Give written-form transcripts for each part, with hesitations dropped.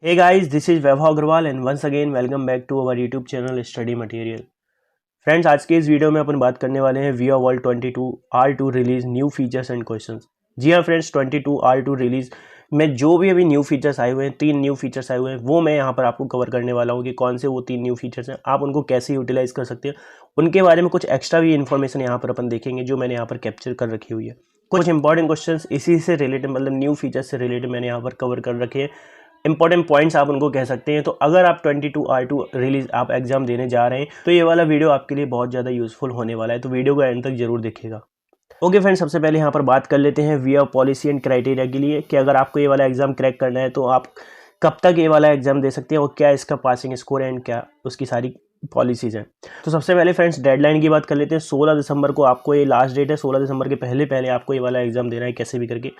Hey guys, this is Vaibhav Agarwal and once again welcome back to our YouTube channel study material. Friends, आज के इस video में अपन बात करने वाले हैं वीआ world 22 R2 release new features and questions. जी हाँ फ्रेंड्स, 22 R2 रिलीज में जो भी अभी न्यू फीचर्स आए हुए हैं, 3 न्यू फीचर्स आए हुए हैं, वो मैं यहाँ पर आपको कवर करने वाला हूँ कि कौन से वो 3 न्यू फीचर्स हैं, आप उनको कैसे यूटिलाइज कर सकते हैं। उनके बारे में कुछ एक्स्ट्रा भी इन्फॉर्मेशन यहाँ पर अपन देखेंगे जो मैंने यहाँ पर कैप्चर कर रखी हुई है। कुछ इंपॉर्टेंट क्वेश्चंस इसी से रिलेटेड, मतलब न्यू फीचर्स से रिलेटेड मैंने यहाँ पर कवर कर रखे हैं। इंपॉर्टेंट पॉइंट्स आप उनको कह सकते हैं। तो अगर आप 22 R2 रिलीज आप एग्जाम देने जा रहे हैं तो ये वाला वीडियो आपके लिए बहुत ज़्यादा यूजफुल होने वाला है, तो वीडियो को एंड तक जरूर देखिएगा। ओके फ्रेंड्स, सबसे पहले यहाँ पर बात कर लेते हैं वीआ पॉलिसी एंड क्राइटेरिया के लिए कि अगर आपको ये वाला एग्जाम क्रैक करना है तो आप कब तक ये वाला एग्जाम दे सकते हैं और क्या इसका पासिंग स्कोर है एंड क्या उसकी सारी पॉलिसीज़ हैं। तो सबसे पहले फ्रेंड्स डेडलाइन की बात कर लेते हैं। 16 दिसंबर को आपको ये लास्ट डेट है। 16 दिसंबर के पहले आपको ये वाला एग्जाम देना है कैसे भी करके।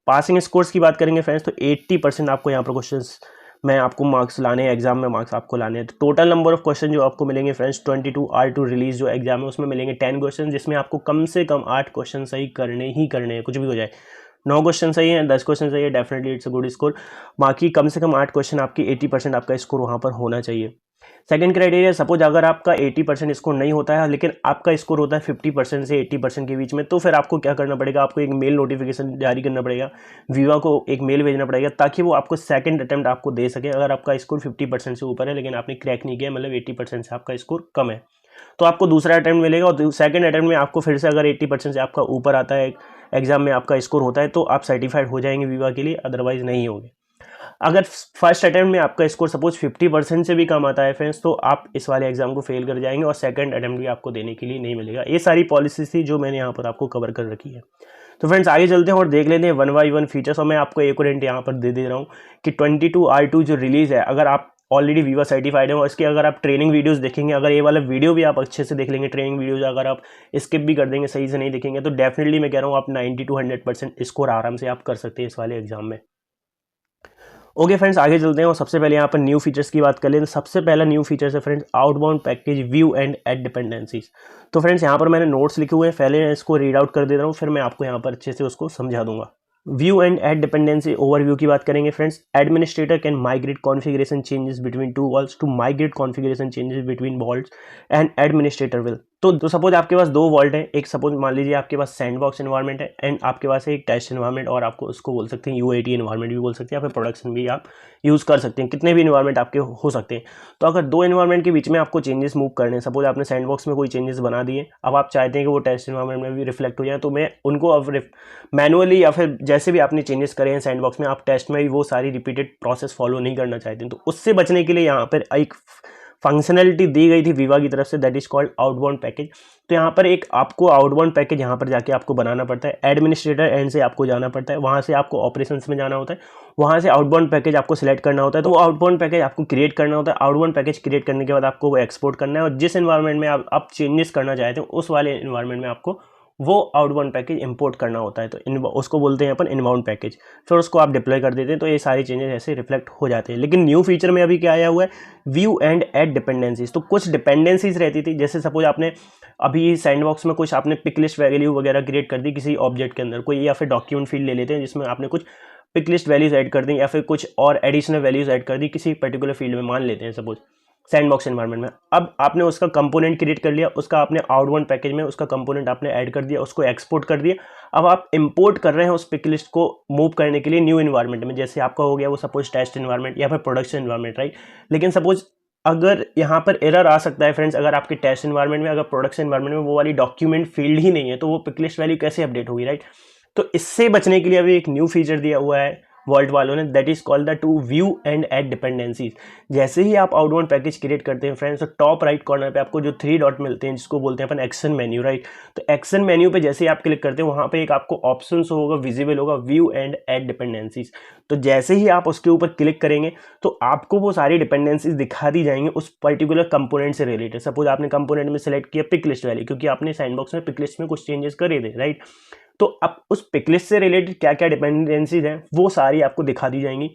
पासिंग स्कोर्स की बात करेंगे फ्रेंड्स तो 80% आपको यहाँ पर क्वेश्चंस में आपको मार्क्स लाने हैं, एग्जाम में मार्क्स आपको लाने हैं। तो टोटल नंबर ऑफ क्वेश्चन जो आपको मिलेंगे फ्रेंड्स 22 R2 रिलीज जो एग्जाम है उसमें मिलेंगे 10 क्वेश्चन, जिसमें आपको कम से कम 8 क्वेश्चन सही करने हैं, कुछ भी हो जाए। 9 क्वेश्चन सही है, 10 क्वेश्चन सही है, definitely it's a good score. बाकी कम से कम 8 क्वेश्चन आपकी 80% आपका स्कोर वहाँ पर होना चाहिए। सेकंड क्राइटेरिया, सपोज अगर आपका 80% स्कोर नहीं होता है लेकिन आपका स्कोर होता है 50% से 80% के बीच में, तो फिर आपको क्या करना पड़ेगा, आपको एक मेल नोटिफिकेशन जारी करना पड़ेगा, वीवा को एक मेल भेजना पड़ेगा ताकि वो आपको सेकंड अटेम्प्ट आपको दे सके। अगर आपका स्कोर 50% से ऊपर है लेकिन आपने क्रैक नहीं किया, मतलब 80% से आपका स्कोर कम है, तो आपको दूसरा अटेम्प्ट मिलेगा। और सेकंड अटेम्प्ट में आपको फिर से अगर 80% से आपका ऊपर आता है, एग्जाम में आपका स्कोर होता है, तो आप सर्टिफाइड हो जाएंगे वीवा के लिए, अदरवाइज नहीं होंगे। अगर फर्स्ट अटेम्प्ट में आपका स्कोर सपोज 50% से भी कम आता है फ्रेंड्स, तो आप इस वाले एग्जाम को फेल कर जाएंगे और सेकंड अटेम्प्ट भी आपको देने के लिए नहीं मिलेगा। ये सारी पॉलिसीज थी जो मैंने यहाँ पर आपको कवर कर रखी है। तो फ्रेंड्स आगे चलते हैं और देख लेते हैं 1 by 1 फीचर्स। और मैं आपको एक और हिंट यहाँ पर दे रहा हूँ कि 22 R2 जो रिलीज है, अगर आप ऑलरेडी वीवा सर्टिफाइड है और इसके अगर आप ट्रेनिंग वीडियोस देखेंगे, अगर ये वाला वीडियो भी आप अच्छे से देख लेंगे, ट्रेनिंग वीडियोस अगर आप स्किप भी कर देंगे, सही से नहीं देखेंगे, तो डेफिनेटली मैं कह रहा हूँ आप 90 to 100% स्कोर आराम से आप कर सकते हैं इस वाले एग्जाम में। ओके फ्रेंड्स, आगे चलते हैं और सबसे पहले यहाँ पर न्यू फीचर्स की बात कर लें। तो सबसे पहला न्यू फीचर्स है friends outbound package view and add dependencies. तो फ्रेंड्स यहाँ पर मैंने नोट्स लिखे हुए हैं, पहले इसको रीड आउट कर देता हूँ, फिर मैं आपको यहाँ पर अच्छे से उसको समझा दूंगा। View and add dependency overview की बात करेंगे friends. Administrator can migrate configuration changes between two vaults to migrate configuration changes between vaults and administrator will. तो सपोज आपके पास 2 वॉल्ट है, एक सपोज मान लीजिए आपके पास सैंडबॉक्स एनवायरनमेंट है एंड आपके पास है एक टेस्ट एनवायरनमेंट, और आपको उसको बोल सकते हैं UAT एनवायरनमेंट भी बोल सकते हैं, या फिर प्रोडक्शन भी आप यूज़ कर सकते हैं, कितने भी एनवायरनमेंट आपके हो सकते हैं। तो अगर 2 एनवायरनमेंट के बीच में आपको चेंजेस मूव करने हैं, सपोज आपने सैंडबॉक्स में कोई चेंजेस बना दिए, अब आप चाहते हैं कि वो टेस्ट एनवायरनमेंट में भी रिफ्लेक्ट हो जाए, तो मैं उनको अब मैनुअली या फिर जैसे भी आपने चेंजेस करे हैं सैंडबॉक्स में, आप टेस्ट में भी वो सारी रिपीटेड प्रोसेस फॉलो नहीं करना चाहते हैं, तो उससे बचने के लिए यहाँ पर एक फंक्शनैलिटी दी गई थी वीवा की तरफ से, that is called outbound package. तो यहाँ पर एक आपको आउटबाउंड पैकेज यहाँ पर जाके आपको बनाना पड़ता है, एडमिनिस्ट्रेटर एंड से आपको जाना पड़ता है, वहाँ से आपको ऑपरेशंस में जाना होता है, वहाँ से आउटबाउंड पैकेज आपको सिलेक्ट करना होता है, तो वो आउटबाउंड पैकेज आपको क्रिएट करना होता है। आउटबाउंड पैकेज क्रिएट करने के बाद आपको वो एक्सपोर्ट करना है, और जिस एनवायरनमेंट में आप चेंजेस करना चाहते हैं उस वाले एनवायरनमेंट में आपको वो आउटबाउंड पैकेज इंपोर्ट करना होता है, तो उसको बोलते हैं अपन इनबाउंड पैकेज। फिर उसको आप डिप्लॉय कर देते हैं, तो ये सारे चेंजेस ऐसे रिफ्लेक्ट हो जाते हैं। लेकिन न्यू फीचर में अभी क्या आया हुआ है, व्यू एंड एड डिपेंडेंसीज। तो कुछ डिपेंडेंसीज रहती थी, जैसे सपोज आपने अभी सैंडबॉक्स में कुछ आपने पिक लिस्ट वैल्यू वगैरह क्रिएट कर दी किसी ऑब्जेक्ट के अंदर कोई, या फिर डॉक्यूमेंट फील्ड ले लेते हैं जिसमें आपने कुछ पिक लिस्ट वैल्यूज ऐड कर दी, या फिर कुछ और एडिशनल वैल्यूज ऐड कर दी किसी पर्टिकुलर फील्ड में, मान लेते हैं सपोज सैंडबॉक्स एनवायरनमेंट में। अब आपने उसका कंपोनेंट क्रिएट कर लिया, उसका आपने आउटबाउंड पैकेज में उसका कंपोनेंट आपने ऐड कर दिया, उसको एक्सपोर्ट कर दिया। अब आप इंपोर्ट कर रहे हैं उस पिक लिस्ट को मूव करने के लिए न्यू एनवायरनमेंट में, जैसे आपका हो गया वो सपोज टेस्ट एनवायरनमेंट या फिर प्रोडक्शन एनवायरनमेंट, राइट। लेकिन सपोज अगर यहाँ पर एरर आ सकता है फ्रेंड्स, अगर आपके टेस्ट एनवायरनमेंट में, अगर प्रोडक्शन एनवायरनमेंट में वो वाली डॉक्यूमेंट फील्ड ही नहीं है, तो वो पिक लिस्ट वैल्यू कैसे अपडेट होगी, राइट। तो इससे बचने के लिए अभी एक न्यू फीचर दिया हुआ है वॉल्ट वालों ने, that is called the two view and add dependencies. जैसे ही आप आउटबाउंड पैकेज क्रिएट करते हैं फ्रेंड्स, तो टॉप राइट कॉर्नर पे आपको जो 3 डॉट मिलते हैं जिसको बोलते हैं अपन एक्शन मेन्यू, राइट। तो एक्शन मेन्यू पे जैसे ही आप क्लिक करते हैं वहां पे एक आपको ऑप्शन होगा, विजिबल होगा, व्यू एंड एड डिपेंडेंसीज। तो जैसे ही आप उसके ऊपर क्लिक करेंगे तो आपको वो सारी डिपेंडेंसीज दिखा दी जाएंगे उस पर्टिकुलर कंपोनेंट से रिलेटेड। सपोज आपने कंपोनेंट में सिलेक्ट किया पिक लिस्ट वैल्यू, क्योंकि आपने सैंडबॉक्स में पिक लिस्ट में कुछ चेंजेस करे थे, राइट। तो अब उस पिकलिस्ट से रिलेटेड क्या क्या डिपेंडेंसीज हैं वो सारी आपको दिखा दी जाएंगी।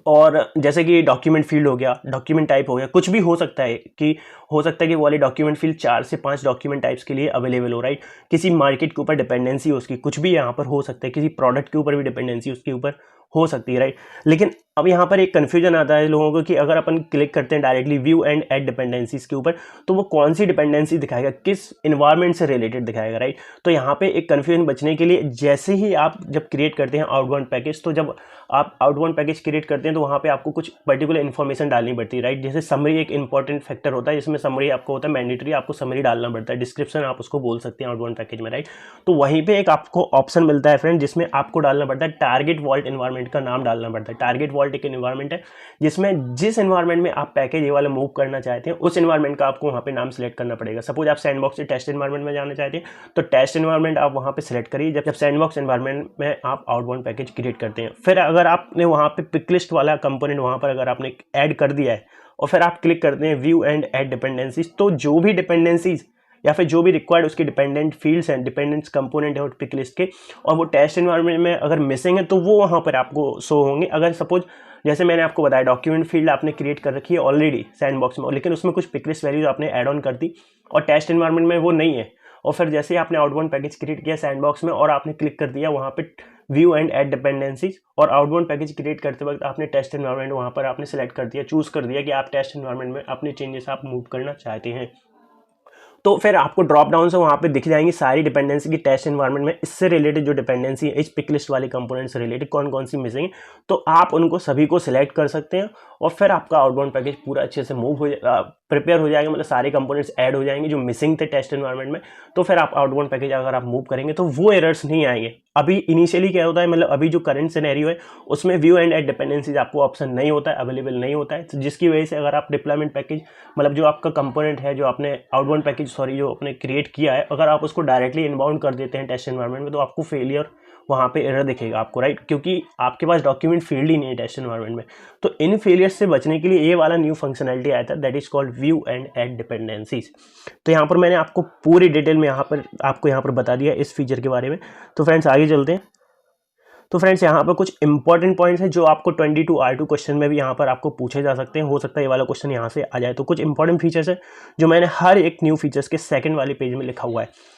और जैसे कि डॉक्यूमेंट फील्ड हो गया, डॉक्यूमेंट टाइप हो गया, कुछ भी हो सकता है कि वो वाली डॉक्यूमेंट फील्ड 4 से 5 डॉक्यूमेंट टाइप्स के लिए अवेलेबल हो, राइट। किसी मार्केट के ऊपर डिपेंडेंसी उसकी कुछ भी यहाँ पर हो सकता है, किसी प्रोडक्ट के ऊपर भी डिपेंडेंसी उसके ऊपर हो सकती है, राइट। लेकिन अब यहाँ पर एक कन्फ्यूजन आता है लोगों को कि अगर अपन क्लिक करते हैं directly view and add dependencies के ऊपर, तो वो कौन सी डिपेंडेंसी दिखाएगा, किस इन्वायरमेंट से रिलेटेड दिखाएगा, राइट। तो यहाँ पे एक कन्फ्यूजन बचने के लिए जैसे ही आप जब क्रिएट करते हैं आउटबाउंड पैकेज, तो जब आप आउटबाउंड पैकेज क्रिएट करते हैं तो वहाँ पे आपको कुछ पर्टिकुलर इन्फॉर्मेशन डालनी पड़ती है, राइट। जैसे समरी एक इंपॉर्टेंट फैक्टर होता है, जिसमें समरी आपको होता है मैंडेटरी, आपको समरी डालना पड़ता है, डिस्क्रिप्शन आप उसको बोल सकते हैं आउटबाउंड पैकेज में, राइट। तो वहीं पे एक आपको ऑप्शन मिलता है फ्रेंड, जिसमें आपको डालना पड़ता है टारगेट वॉल्ट एनवायरनमेंट का नाम डालना पड़ता है। टारगेट वॉल्ट एक एनवायरनमेंट है जिसमें जिस एनवायरनमेंट में आप पैकेज ये वाला मूव करना चाहते हैं उस एनवायरनमेंट का आपको वहाँ पे नाम सेलेक्ट करना पड़ेगा। सपोज आप सैंडबॉक्स से टेस्ट एनवायरनमेंट में जाना चाहते हैं तो टेस्ट एनवायरनमेंट आप वहाँ पे सेलेक्ट करिए जब सैंडबॉक्स एनवायरनमेंट में आप आउटबाउंड पैकेज क्रिएट करते हैं। फिर अगर आपने वहाँ पे पिकलिस्ट वाला कंपोनेंट वहाँ पर अगर आपने ऐड कर दिया है और फिर आप क्लिक करते हैं व्यू एंड ऐड डिपेंडेंसीज, तो जो भी डिपेंडेंसीज या फिर जो भी रिक्वायर्ड उसके डिपेंडेंट फील्ड्स हैं, डिपेंडेंट्स कंपोनेंट है और पिक लिस्ट के, और वो टेस्ट एनवायरनमेंट में अगर मिसिंग है तो वो वहाँ पर आपको शो होंगे। अगर सपोज जैसे मैंने आपको बताया डॉक्यूमेंट फील्ड आपने क्रिएट कर रखी है ऑलरेडी सैंडबॉक्स में, लेकिन उसमें कुछ पिक लिस्ट वैल्यूज आपने ऐड ऑन कर दी और टेस्ट एनवायरनमेंट में वो नहीं है, और फिर जैसे ही आपने आउटबाउंड पैकेज क्रिएट किया सैंडबॉक्स में और आपने क्लिक कर दिया वहाँ पे व्यू एंड ऐड डिपेंडेंसीज, और आउटबाउंड पैकेज क्रिएट करते वक्त आपने टेस्ट एनवायरनमेंट वहाँ पर आपने सेलेक्ट कर दिया, चूज कर दिया कि आप टेस्ट एनवायरनमेंट में अपने चेंजेस आप मूव करना चाहते हैं, तो फिर आपको ड्रॉप डाउन से वहाँ पे दिख जाएंगी सारी डिपेंडेंसी की टेस्ट एनवायरनमेंट में इससे रिलेटेड जो डिपेंडेंसी है इस पिक लिस्ट वाले कंपोनेंट से रिलेटेड कौन कौन सी मिसिंग है, तो आप उनको सभी को सिलेक्ट कर सकते हैं और फिर आपका आउटबाउंड पैकेज पूरा अच्छे से मूव हो प्रिपेयर हो जाएगा, मतलब सारे कंपोनेंट्स ऐड हो जाएंगे जो मिसिंग थे टेस्ट एनवायरनमेंट में। तो फिर आप आउटबाउंड पैकेज अगर आप मूव करेंगे तो वो एरर्स नहीं आएंगे। अभी इनिशियली क्या होता है, मतलब अभी जो करंट सिनेरियो है उसमें व्यू एंड ऐड डिपेंडेंसीज आपको ऑप्शन नहीं होता है, अवेलेबल नहीं होता है, तो जिसकी वजह से अगर आप डिप्लॉयमेंट पैकेज मतलब जो आपका कंपोनेंट है जो आपने आउटबाउंड पैकेज जो आपने क्रिएट किया है, अगर आप उसको डायरेक्टली इनबाउंड कर देते हैं टेस्ट एनवायरनमेंट में तो आपको फेलियर वहाँ पे एरर दिखेगा आपको, राइट, क्योंकि आपके पास डॉक्यूमेंट फील्ड ही नहीं है टेस्ट एनवायरनमेंट में। तो इन फेलियर्स से बचने के लिए ये वाला न्यू फंक्शनलिटी आया था, that is called view and add dependencies. तो यहाँ पर मैंने आपको पूरी डिटेल में आपको यहाँ पर बता दिया इस फीचर के बारे में। तो फ्रेंड्स आगे चलते हैं। तो फ्रेंड्स यहाँ पर कुछ इंपॉर्टेंट पॉइंट्स हैं जो आपको 22 R2 क्वेश्चन में भी यहाँ पर आपको पूछे जा सकते हैं, हो सकता है ये वाला क्वेश्चन यहाँ से आ जाए। तो कुछ इंपॉर्टेंट फीचर्स है जो मैंने हर एक न्यू फीचर्स के सेकंड वाले पेज में लिखा हुआ है।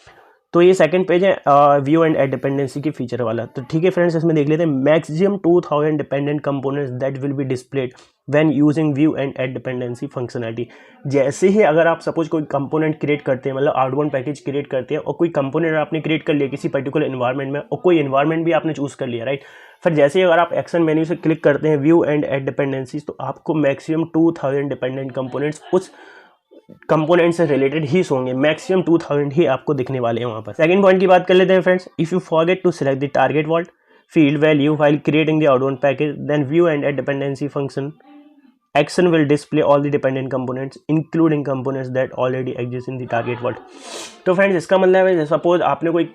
तो ये सेकंड पेज है व्यू एंड ऐड डिपेंडेंसी की फीचर वाला। तो ठीक है फ्रेंड्स, इसमें देख लेते हैं maximum 2000 dependent components that will be displayed when using view and add dependency functionality. जैसे ही अगर आप सपोज कोई कंपोनेंट क्रिएट करते हैं, मतलब आउटबाउंड पैकेज क्रिएट करते हैं और कोई कंपोनेंट आपने क्रिएट कर लिया किसी पर्टिकुलर एनवायरनमेंट में और कोई एनवायरनमेंट भी आपने चूज कर लिया, राइट। फिर जैसे ही अगर आप एक्शन मेन्यू से क्लिक करते हैं व्यू एंड ऐड डिपेंडेंसीज तो आपको मैक्सिमम 2000 डिपेंडेंट कंपोनेंट्स उस कंपोनेंट से रिलेटेड ही होंगे, मैक्सिमम 2000 ही आपको दिखने वाले हैं वहाँ पर। सेकंड पॉइंट की बात कर लेते हैं friends. If you forget to select the target vault field value while creating the outbound package, then view and add dependency function action will display all the dependent components including components that already exist in the target world। तो friends इसका मतलब है suppose आपने कोई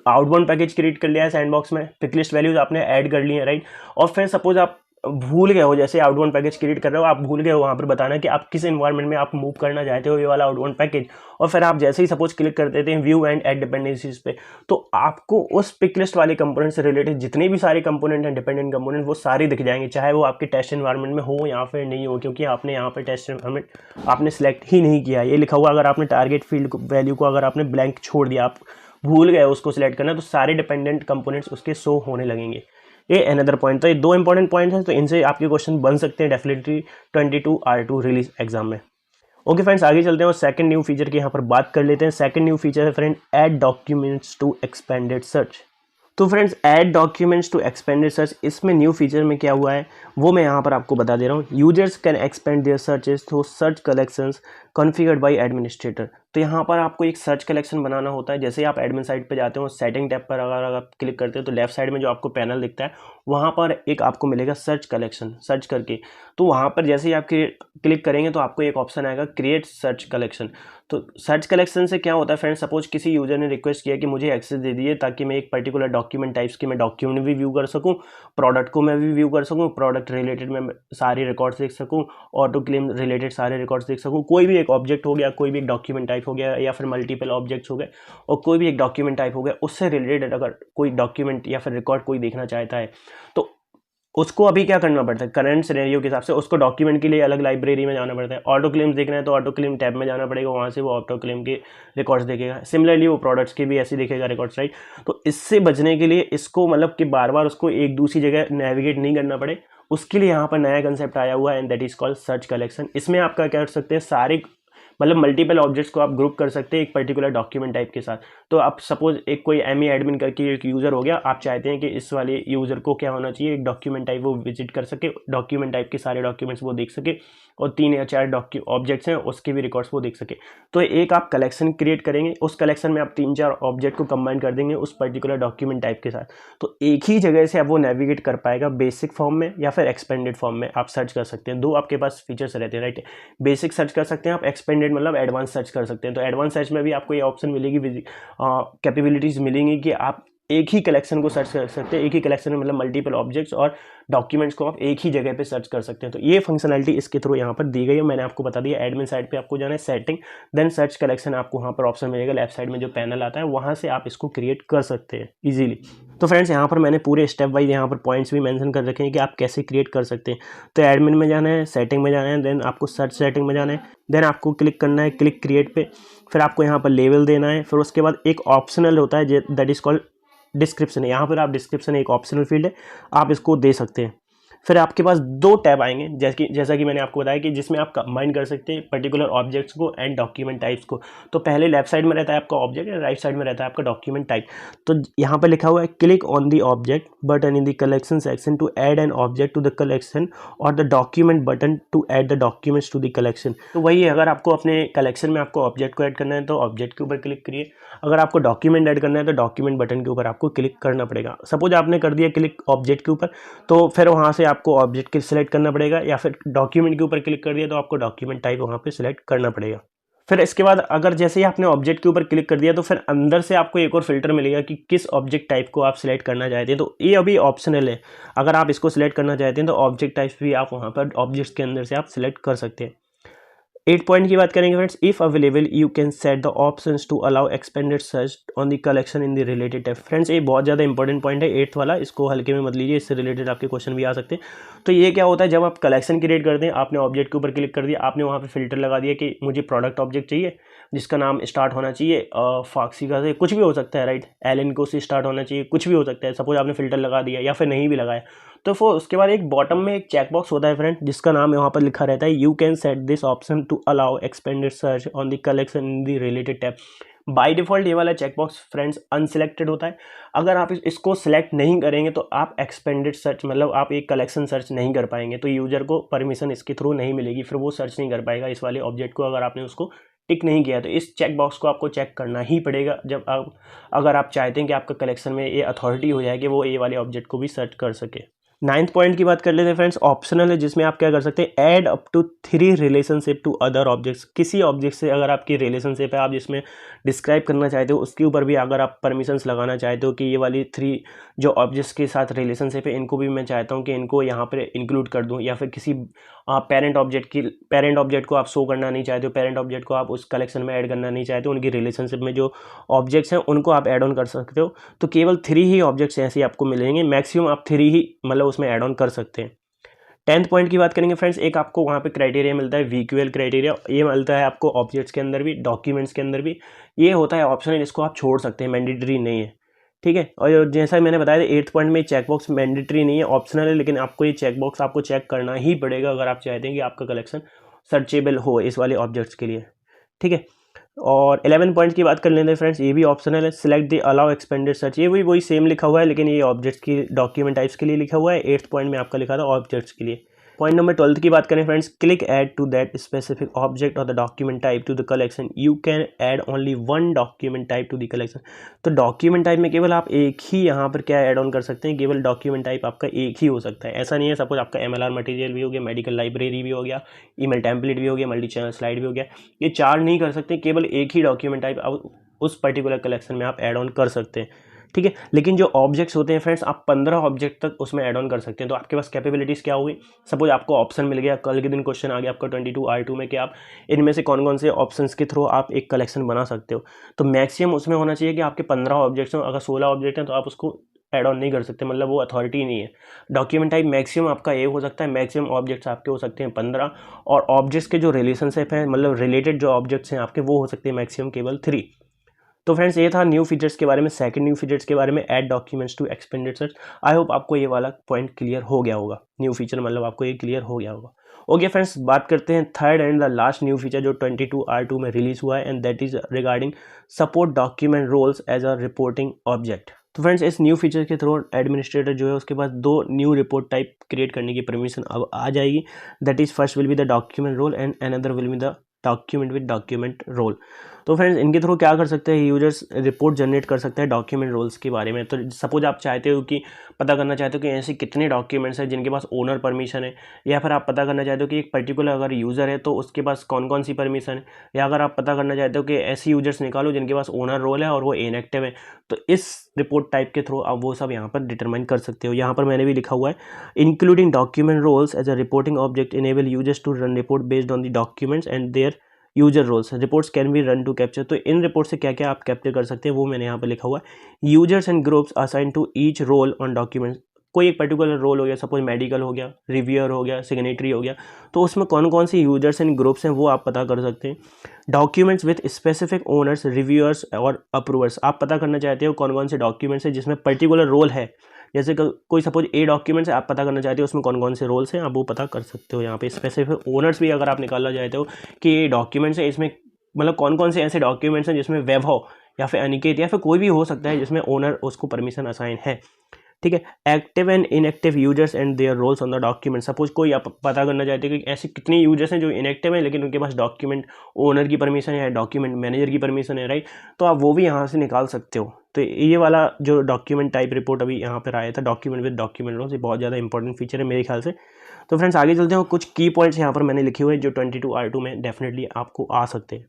outbound package create कर लिया है sandbox में, पिक लिस्ट वैल्यूज आपने ऐड कर ली है, राइट, और फिर सपोज आप भूल गए हो, जैसे आउटबाउंड पैकेज क्रिएट कर रहे हो आप भूल गए हो वहाँ पर बताना कि आप किस एनवायरनमेंट में आप मूव करना चाहते हो ये वाला आउटबाउंड पैकेज, और फिर आप जैसे ही सपोज क्लिक कर देते हैं व्यू एंड ऐड डिपेंडेंसीज पे, तो आपको उस पिक लिस्ट वाले कंपोनेंट से रिलेटेड जितने भी सारे कंपोनेंट हैं डिपेंडेंट कंपोनेंट वो सारे दिख जाएंगे, चाहे वो आपके टेस्ट एनवायरनमेंट में हो या फिर नहीं हो, क्योंकि आपने यहाँ पर टेस्ट एनवायरनमेंट आपने सेलेक्ट ही नहीं किया। ये लिखा हुआ अगर आपने टारगेट फील्ड वैल्यू को अगर आपने ब्लैंक छोड़ दिया, आप भूल गए उसको सिलेक्ट करना, तो सारे डिपेंडेंट कंपोनेंट्स उसके शो होने लगेंगे। ये अनदर पॉइंट। तो ये दो इंपॉर्टेंट पॉइंट हैं, तो इनसे आपके क्वेश्चन बन सकते हैं डेफिनेटली 22 R2 रिलीज एग्जाम में। ओके फ्रेंड्स आगे चलते हैं और सेकंड न्यू फीचर की यहाँ पर बात कर लेते हैं। सेकंड न्यू फीचर है friend add documents to expanded search. तो friends add documents to expanded search, इसमें न्यू फीचर में क्या हुआ है वो मैं यहाँ पर आपको बता दे रहा हूँ। Users can expand their searches through search collections configured by administrator. तो यहाँ पर आपको एक सर्च कलेक्शन बनाना होता है। जैसे ही आप एडमिन साइट पे जाते हो, सेटिंग टैब पर अगर आप क्लिक करते हो तो लेफ्ट साइड में जो आपको पैनल दिखता है वहाँ पर एक आपको मिलेगा सर्च कलेक्शन, सर्च करके। तो वहाँ पर जैसे ही आप क्लिक करेंगे तो आपको एक ऑप्शन आएगा क्रिएट सर्च कलेक्शन। तो सर्च कलेक्शन से क्या होता है फ्रेंड्स, सपोज किसी यूजर ने रिक्वेस्ट किया कि मुझे एक्सेस दे दिए ताकि मैं एक पर्टिकुलर डॉक्यूमेंट टाइप्स के मैं डॉक्यूमेंट भी व्यू कर सकूँ, प्रोडक्ट को मैं भी व्यू कर सकूँ, प्रोडक्ट रिलेटेड मैं सारे रिकॉर्ड्स देख सकूँ, ऑटो क्लेम रिलेटेड सारे रिकॉर्ड्स देख सकूँ, कोई भी एक ऑब्जेक्ट हो गया, कोई भी एक डॉक्यूमेंट टाइप हो गया या फिर मल्टीपल ऑब्जेक्ट्स हो गए और कोई भी एक डॉक्यूमेंट टाइप हो गया, उससे रिलेटेड अगर कोई डॉक्यूमेंट या फिर रिकॉर्ड कोई देखना चाहता है तो उसको अभी क्या करना पड़ता है, करंट सिनेरियो के हिसाब से उसको डॉक्यूमेंट के लिए अलग लाइब्रेरी में जाना पड़ता है। ऑटो क्लेम्स देखना है तो ऑटो क्लेम टैब में जाना पड़ेगा, वहाँ से वो ऑटो क्लेम के रिकॉर्ड्स देखेगा। सिमिलरली वो प्रोडक्ट्स के भी ऐसे देखेगा रिकॉर्ड्स, राइट। तो इससे बचने के लिए इसको मतलब कि बार बार उसको एक दूसरी जगह नेविगेट नहीं करना पड़े, उसके लिए यहाँ पर नया कंसेप्ट आया हुआ है and that is called search collection. इसमें आप क्या कर सकते हैं, सारे मतलब मल्टीपल ऑब्जेक्ट्स को आप ग्रुप कर सकते हैं एक पर्टिकुलर डॉक्यूमेंट टाइप के साथ। तो आप सपोज एक कोई एमई एडमिन करके एक यूज़र हो गया, आप चाहते हैं कि इस वाले यूज़र को क्या होना चाहिए, एक डॉक्यूमेंट टाइप वो विजिट कर सके, डॉक्यूमेंट टाइप के सारे डॉक्यूमेंट्स वो देख सके, और 3 या 4 ऑब्जेक्ट्स हैं उसके भी रिकॉर्ड्स वो देख सके। तो एक आप कलेक्शन क्रिएट करेंगे, उस कलेक्शन में आप 3-4 ऑब्जेक्ट को कंबाइन कर देंगे उस पर्टिकुलर डॉक्यूमेंट टाइप के साथ। तो एक ही जगह से अब वो नेविगेट कर पाएगा, बेसिक फॉर्म में या फिर एक्सपेंडेड फॉर्म में आप सर्च कर सकते हैं। दो आपके पास फीचर्स रहते हैं, राइट। बेसिक सर्च कर सकते हैं आप, एक्सपेंडेड मतलब एडवांस सर्च कर सकते हैं। तो एडवांस सर्च में भी आपको ये ऑप्शन मिलेगी, कैपेबिलिटीज मिलेंगी कि आप एक ही कलेक्शन को सर्च कर सकते हैं, एक ही कलेक्शन में मतलब मल्टीपल ऑब्जेक्ट्स और डॉक्यूमेंट्स को आप एक ही जगह पे सर्च कर सकते हैं। तो ये फंक्शनलिटी इसके थ्रू यहाँ पर दी गई है, मैंने आपको बता दिया। एडमिन साइड पे आपको जाना है, सेटिंग, देन सर्च कलेक्शन, आपको वहाँ पर ऑप्शन मिलेगा लेफ्ट साइड में जो पैनल आता है, वहाँ से आप इसको क्रिएट कर सकते हैं इजीली। तो फ्रेंड्स यहाँ पर मैंने पूरे स्टेप वाइज यहाँ पर पॉइंट्स भी मेंशन कर रखे हैं कि आप कैसे क्रिएट कर सकते हैं। तो एडमिन में जाना है, सेटिंग में जाना है, देन आपको सर्च सेटिंग में जाना है, देन आपको क्लिक करना है क्लिक क्रिएट पे, फिर आपको यहाँ पर लेवल देना है, फिर उसके बाद एक ऑप्शनल होता है दैट इज कॉल्ड डिस्क्रिप्शन है। यहाँ पर आप डिस्क्रिप्शन एक ऑप्शनल फील्ड है, आप इसको दे सकते हैं। फिर आपके पास 2 टैब आएंगे, जैसा कि मैंने आपको बताया कि जिसमें आप कंबाइन कर सकते हैं पर्टिकुलर ऑब्जेक्ट्स को एंड डॉक्यूमेंट टाइप्स को। तो पहले लेफ्ट साइड में रहता है आपका ऑब्जेक्ट एंड राइट साइड में रहता है आपका डॉक्यूमेंट टाइप। तो यहाँ पर लिखा हुआ है click on the object button in the collection section to add an object to the collection और the document button to add the documents to the collection. तो वही, अगर आपको अपने कलेक्शन में आपको ऑब्जेक्ट को ऐड करना है तो ऑब्जेक्ट के ऊपर क्लिक करिए, अगर आपको डॉक्यूमेंट ऐड करना है तो डॉक्यूमेंट बटन के ऊपर आपको क्लिक करना पड़ेगा। सपोज आपने कर दिया क्लिक ऑब्जेक्ट के ऊपर, तो फिर वहाँ से आपको ऑब्जेक्ट के सिलेक्ट करना पड़ेगा, या फिर डॉक्यूमेंट के ऊपर क्लिक कर दिया तो आपको डॉक्यूमेंट टाइप वहाँ पे सिलेक्ट करना पड़ेगा। फिर इसके बाद अगर जैसे ही आपने ऑब्जेक्ट के ऊपर क्लिक कर दिया तो फिर अंदर से आपको एक और फिल्टर मिलेगा कि किस ऑब्जेक्ट टाइप को आप सिलेक्ट करना चाहते हैं। तो ये अभी ऑप्शनल है, अगर आप इसको सिलेक्ट करना चाहते हैं तो ऑब्जेक्ट टाइप्स भी आप वहाँ पर ऑब्जेक्ट्स के अंदर से आप सिलेक्ट कर सकते हैं। 8 पॉइंट की बात करेंगे friends, if available you can set the options to allow expanded search on the collection in the related tab. Friends ये बहुत ज़्यादा इंपॉर्टेंट पॉइंट है 8th वाला, इसको हल्के में मत लीजिए, इससे रिलेटेड आपके क्वेश्चन भी आ सकते हैं। तो ये क्या होता है, जब आप कलेक्शन क्रिएट करते हैं, आपने ऑब्जेक्ट के ऊपर क्लिक कर दिया, आपने वहाँ पे फिल्टर लगा दिया कि मुझे प्रोडक्ट ऑब्जेक्ट चाहिए जिसका नाम स्टार्ट होना चाहिए फॉक्सी का से, कुछ भी हो सकता है, राइट, एलन को से स्टार्ट होना चाहिए, कुछ भी हो सकता है। सपोज आपने फिल्टर लगा दिया या फिर नहीं भी लगाया, तो फिर उसके बाद एक बॉटम में एक चेकबॉक्स होता है फ्रेंड, जिसका नाम यहाँ पर लिखा रहता है you can set this option to allow expanded search on the collection in the related tab. By default ये वाला चेकबॉक्स फ्रेंड्स अनसिलेक्टेड होता है। अगर आप इसको सिलेक्ट नहीं करेंगे तो आप एक्सपेंडेड सर्च मतलब आप एक कलेक्शन सर्च नहीं कर पाएंगे, तो यूजर को परमिशन इसके थ्रू नहीं मिलेगी, फिर वो सर्च नहीं कर पाएगा इस वाले ऑब्जेक्ट को, अगर आपने उसको टिक नहीं किया। तो इस चेक बॉक्स को आपको चेक करना ही पड़ेगा जब आप, अगर आप चाहते हैं कि आपका कलेक्शन में ये अथॉरिटी हो जाए कि वो ये वाले ऑब्जेक्ट को भी सर्च कर सके। 9th पॉइंट की बात कर लेते हैं फ्रेंड्स, ऑप्शनल है, जिसमें आप क्या कर सकते हैं, add up to 3 relationship to other objects. किसी ऑब्जेक्ट से अगर आपकी रिलेशनशिप है, आप जिसमें डिस्क्राइब करना चाहते हो, उसके ऊपर भी अगर आप परमिशंस लगाना चाहते हो कि ये वाली 3 जो ऑब्जेक्ट्स के साथ रिलेशनशिप है, इनको भी मैं चाहता हूँ कि इनको यहाँ पर इंक्लूड कर दूँ, या फिर किसी पेरेंट ऑब्जेक्ट को आप शो करना नहीं चाहते हो, पेरेंट ऑब्जेक्ट को आप उस कलेक्शन में ऐड करना नहीं चाहते हो, उनकी रिलेशनशिप में जो ऑब्जेक्ट्स हैं उनको आप ऐड ऑन कर सकते हो। तो केवल 3 ही ऑब्जेक्ट्स ऐसे आपको मिलेंगे, मैक्सिमम आप 3 ही मतलब उसमें ऐड ऑन कर सकते हैं। 10th पॉइंट की बात करेंगे फ्रेंड्स, एक आपको वहाँ पे क्राइटेरिया मिलता है VQL क्राइटेरिया, ये मिलता है आपको ऑब्जेक्ट्स के अंदर भी, डॉक्यूमेंट्स के अंदर भी। ये होता है ऑप्शनल, इसको आप छोड़ सकते हैं, मैंडेटरी नहीं है, ठीक है। और जैसा मैंने बताया था 8th पॉइंट में चेकबॉक्स मैंडेटरी नहीं है, ऑप्शनल है, लेकिन आपको ये चेकबॉक्स आपको चेक करना ही पड़ेगा अगर आप चाहते हैं कि आपका कलेक्शन सर्चेबल हो इस वाले ऑब्जेक्ट्स के लिए, ठीक है। और 11 पॉइंट की बात कर लेते हैं फ्रेंड्स, ये भी ऑप्शनल है, select the allow expanded search, ये वही सेम लिखा हुआ है, लेकिन ये ऑब्जेक्ट्स की डॉक्यूमेंट टाइप्स के लिए लिखा हुआ है, 8th पॉइंट में आपका लिखा था ऑब्जेक्ट्स के लिए। पॉइंट नंबर 12 की बात करें friends, click add to that specific object और the document type to the collection, you can add only 1 document type to the collection. तो डॉक्यूमेंट टाइप में केवल आप एक ही यहाँ पर क्या ऐड ऑन कर सकते हैं, केवल डॉक्यूमेंट टाइप आपका एक ही हो सकता है, ऐसा नहीं है। सपोज आपका MLR मटेरियल भी हो गया, मेडिकल लाइब्रेरी भी हो गया, ईमेल टेम्पलेट भी हो गया, मल्टी चैनल स्लाइड भी हो गया, ये 4 नहीं कर सकते, केवल एक ही डॉक्यूमेंट टाइप आप उस पर्टिकुलर कलेक्शन में आप ऐड ऑन कर सकते हैं, ठीक है। लेकिन जो ऑब्जेक्ट्स होते हैं फ्रेंड्स, आप 15 ऑब्जेक्ट तक उसमें ऐड ऑन कर सकते हैं। तो आपके पास कैपेबिलिटीज़ क्या हुई, सपोज आपको ऑप्शन मिल गया, कल के दिन क्वेश्चन आ गया आपका 22 R2 में कि आप इनमें से कौन कौन से ऑप्शंस के थ्रू आप एक कलेक्शन बना सकते हो। तो मैक्सिमम उसमें होना चाहिए कि आपके 15 ऑब्जेक्ट्स हो, अगर 16 ऑब्जेक्ट हैं तो आप उसको ऐड ऑन नहीं कर सकते, मतलब वो अथॉरिटी नहीं है। डॉक्यूमेंट टाइप मैक्सिमम आपका एक हो सकता है, मैक्सिमम ऑब्जेक्ट्स आपके हो सकते हैं 15, और ऑब्जेक्ट्स के जो रिलेशनशिप है, मतलब रिलेटेड जो ऑब्जेक्ट्स हैं आपके, वो हो सकते हैं मैक्सिमम केवल 3। तो फ्रेंड्स ये था न्यू फीचर्स के बारे में। सेकंड न्यू फीचर्स के बारे में, add documents to expanded search. I hope आपको ये वाला पॉइंट क्लियर हो गया होगा। न्यू फीचर मतलब आपको ये क्लियर हो गया होगा। ओके फ्रेंड्स, बात करते हैं third and the last new feature जो 22R2 में रिलीज हुआ है, and that is regarding support document roles as a reporting object. तो फ्रेंड्स इस न्यू फीचर के थ्रू एडमिनिस्ट्रेटर जो है उसके पास 2 न्यू रिपोर्ट टाइप क्रिएट करने की परमिशन अब आ जाएगी। That is first will be the document role and another will be the document with document role. तो फ्रेंड्स इनके थ्रू क्या कर सकते हैं, यूजर्स रिपोर्ट जनरेट कर सकते हैं डॉक्यूमेंट रोल्स के बारे में। तो सपोज आप चाहते हो कि पता करना चाहते हो कि ऐसे कितने डॉक्यूमेंट्स हैं जिनके पास ओनर परमिशन है, या फिर आप पता करना चाहते हो कि एक पर्टिकुलर अगर यूज़र है तो उसके पास कौन कौन सी परमिशन है, या अगर आप पता करना चाहते हो कि ऐसे यूजर्स निकालो जिनके पास ओनर रोल है और वो इनएक्टिव है, तो इस रिपोर्ट टाइप के थ्रू आप वो सब यहाँ पर डिटरमाइन कर सकते हो। यहाँ पर मैंने भी लिखा हुआ है, including document roles as a reporting object enable users to run report based on the documents and their user roles. Reports can be run to capture. तो इन रिपोर्ट से क्या क्या आप कैप्चर कर सकते हैं वो मैंने यहाँ पे लिखा हुआ है। Users and groups assign to each role on documents. कोई एक पर्टिकुलर रोल हो गया, सपोज मेडिकल हो गया, रिव्यूअर हो गया, सिग्नेटरी हो गया, तो उसमें कौन कौन सी यूजर्स एंड ग्रुप्स हैं वो आप पता कर सकते हैं। Documents with specific owners, reviewers और अप्रूवर्स। आप पता करना चाहते हो कौन कौन से डॉक्यूमेंट्स हैं जिसमें पर्टिकुलर रोल है, जैसे कोई सपोज ए डॉक्यूमेंट्स है, आप पता करना चाहते हो उसमें कौन कौन से रोल्स हैं, आप वो पता कर सकते हो। यहाँ पे स्पेसिफिक ओनर्स भी अगर आप निकालना चाहते हो कि ये डॉक्यूमेंट्स है, इसमें मतलब कौन कौन से ऐसे डॉक्यूमेंट्स हैं जिसमें वैभव या फिर अनिकेत या फिर कोई भी हो सकता है जिसमें ओनर उसको परमिशन असाइन है, ठीक है। Active and inactive users and their roles on the document. Suppose कोई आप पता करना चाहते हो कि ऐसे कितने यूजर्स हैं जो इनएक्टिव हैं लेकिन उनके पास डॉक्यूमेंट ओनर की परमिशन है, डॉक्यूमेंट मैनेजर की परमिशन है, राइट, तो आप वो भी यहाँ से निकाल सकते हो। तो ये वाला जो डॉक्यूमेंट टाइप रिपोर्ट अभी यहाँ पर आया था, डॉक्यूमेंट विद डॉक्यूमेंट रोल्स, ये बहुत ज़्यादा इंपॉर्टेंट फीचर है मेरे ख्याल से। तो फ्रेंड्स आगे चलते हैं, कुछ की पॉइंट्स यहाँ पर मैंने लिखे हुए हैं जो 22R2 में डेफिनेटली आपको आ सकते हैं।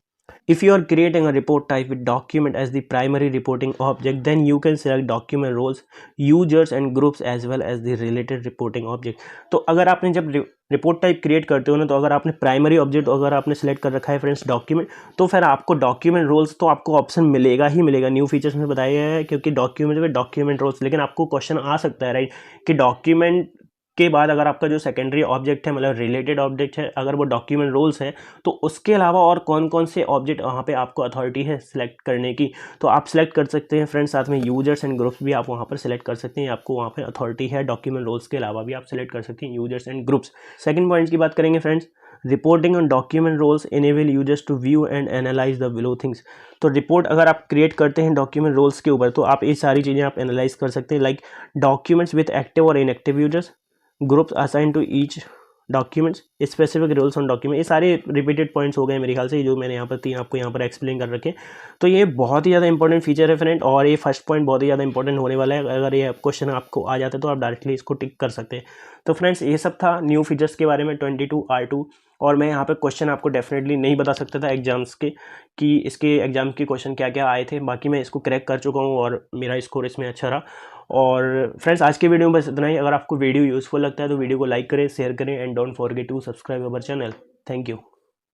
If you are creating a report type with document as the primary reporting object, then you can select document roles, users and groups as well as the related reporting object। तो अगर आपने जब report type create करते हो ना, तो अगर आपने प्राइमरी ऑब्जेक्ट अगर आपने सेलेक्ट कर रखा है फ्रेंड्स डॉक्यूमेंट, तो फिर आपको डॉक्यूमेंट रोल्स तो आपको ऑप्शन मिलेगा ही मिलेगा। न्यू फीचर्स में बताया गया है क्योंकि डॉक्यूमेंट में डॉक्यूमेंट रोल्स, लेकिन आपको क्वेश्चन आ सकता है राइट कि डॉक्यूमेंट के बाद अगर आपका जो सेकेंडरी ऑब्जेक्ट है मतलब रिलेटेड ऑब्जेक्ट है, अगर वो डॉक्यूमेंट रोल्स है, तो उसके अलावा और कौन कौन से ऑब्जेक्ट वहाँ पे आपको अथॉरिटी है सिलेक्ट करने की, तो आप सिलेक्ट कर सकते हैं फ्रेंड्स। साथ में यूजर्स एंड ग्रुप्स भी आप वहाँ पर सिलेक्ट कर सकते हैं, आपको वहाँ पे अथॉरिटी है डॉक्यूमेंट रोल्स के अलावा भी आप सिलेक्ट कर सकते हैं users and groups. Second point की बात करेंगे friends, reporting on document roles enable users to view and analyse the below things. तो रिपोर्ट अगर आप क्रिएट करते हैं डॉक्यूमेंट रोल्स के ऊपर, तो आप ये सारी चीज़ें आप एनालाइज कर सकते हैं, लाइक डॉक्यूमेंट्स विथ एक्टिव और inactive users, groups assign to each documents, specific roles on document. ये सारे रिपीटेड पॉइंट्स हो गए मेरे ख्याल से जो मैंने यहाँ पर 3 आपको यहाँ पर एक्सप्लेन कर रखे। तो ये बहुत ही ज़्यादा इंपॉर्टेंट फीचर है फ्रेंड, और ये फर्स्ट पॉइंट बहुत ही ज़्यादा इंपॉर्टेंट होने वाला है। अगर ये क्वेश्चन आपको आ जाता है तो आप डायरेक्टली इसको टिक कर सकते हैं। तो फ्रेंड्स ये सब था न्यू फीचर्स के बारे में 22R2, और मैं यहाँ पे क्वेश्चन आपको डेफिनेटली नहीं बता सकता था एग्जाम्स के कि इसके एग्जाम के क्वेश्चन क्या क्या आए थे। बाकी मैं इसको क्रैक कर चुका हूँ और मेरा स्कोर इसमें अच्छा रहा। और फ्रेंड्स आज के वीडियो में बस इतना ही। अगर आपको वीडियो यूजफुल लगता है तो वीडियो को लाइक करें, शेयर करें, and don't forget to subscribe our channel. Thank you.